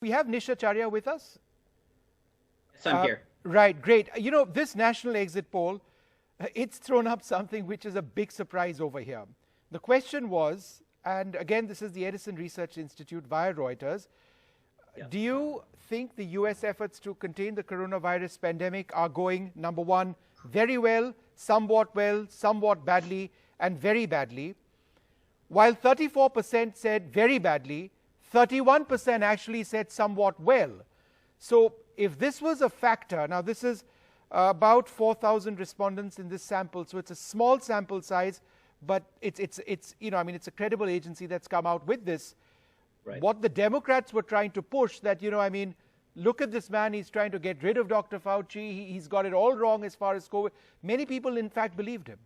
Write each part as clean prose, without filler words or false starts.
We have Nish Acharya with us. Yes, I'm here. Right, great. You know, this national exit poll, it's thrown up something which is a big surprise over here. The question was, and again, this is the Edison Research Institute via Reuters, do you think the US efforts to contain the coronavirus pandemic are going, number one, very well, somewhat badly, and very badly? While 34% said very badly, 31% actually said somewhat well. So if this was a factor, now this is about 4,000 respondents in this sample, so it's a small sample size, but it's it's a credible agency that's come out with this. Right. What the Democrats were trying to push, that, look at this man, he's trying to get rid of Dr. Fauci, he's got it all wrong as far as COVID. Many people, in fact, believed him.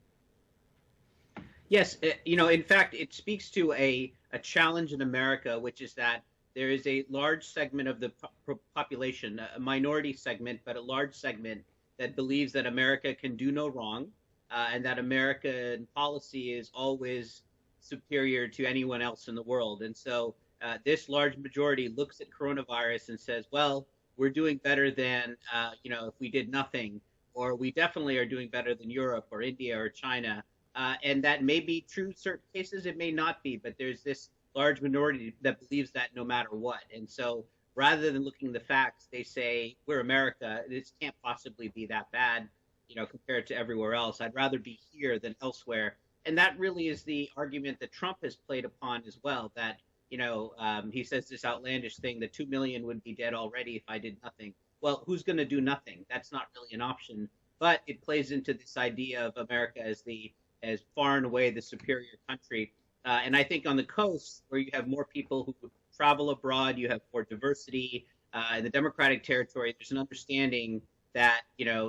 Yes, in fact, it speaks to a challenge in America, which is that there is a large segment of the population, a minority segment, but a large segment that believes that America can do no wrong, and that American policy is always superior to anyone else in the world. And so this large majority looks at coronavirus and says, well, we're doing better than, if we did nothing, or we definitely are doing better than Europe or India or China. And that may be true in certain cases, it may not be, but there's this large minority that believes that no matter what. And so rather than looking at the facts, they say, we're America, this can't possibly be that bad, compared to everywhere else. I'd rather be here than elsewhere. And that really is the argument that Trump has played upon as well, that, he says this outlandish thing that 2 million would be dead already if I did nothing. Well, who's going to do nothing? That's not really an option. But it plays into this idea of America as far and away the superior country. And I think on the coast, where you have more people who travel abroad, you have more diversity. In the Democratic territory, there's an understanding that,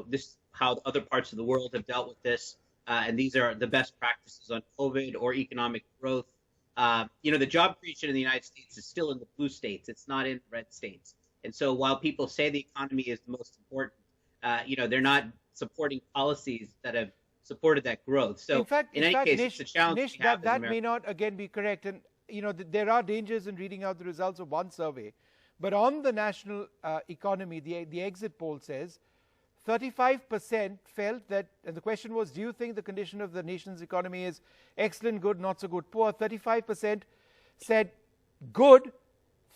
this is how other parts of the world have dealt with this. And these are the best practices on COVID or economic growth. The job creation in the United States is still in the blue states. It's not in the red states. And so while people say the economy is the most important, they're not supporting policies that have supported that growth. So in fact, any case, Nish, it's a challenge. Nish, that may not again be correct. And there are dangers in reading out the results of one survey. But on the national economy, the exit poll says 35% felt that, and the question was, do you think the condition of the nation's economy is excellent, good, not so good, poor? 35% said good,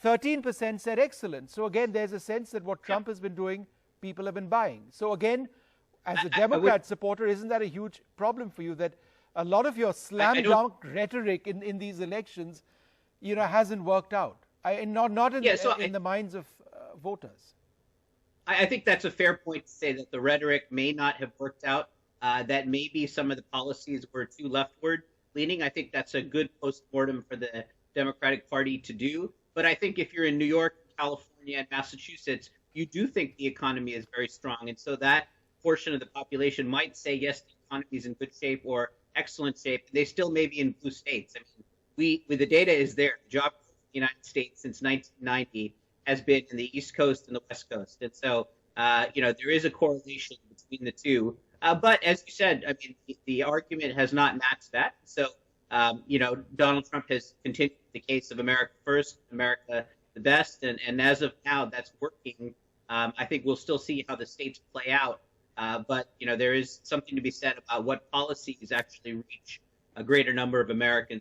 13% said excellent. So again, there's a sense that what Trump has been doing, people have been buying. So again, as a Democrat supporter, isn't that a huge problem for you, that a lot of your slam dunk rhetoric in these elections, hasn't worked out, not in the minds of voters? I think that's a fair point to say that the rhetoric may not have worked out, that maybe some of the policies were too leftward leaning. I think that's a good postmortem for the Democratic Party to do. But I think if you're in New York, California, and Massachusetts, you do think the economy is very strong. And so that portion of the population might say, yes, the economy is in good shape or excellent shape. They still may be in blue states. I mean, the data is there. The job growth in the United States since 1990 has been in the East Coast and the West Coast. And so, there is a correlation between the two. But as you said, I mean, the argument has not matched that. So, Donald Trump has continued the case of America first, America the best. And as of now, that's working. I think we'll still see how the states play out. But, there is something to be said about what policies actually reach a greater number of Americans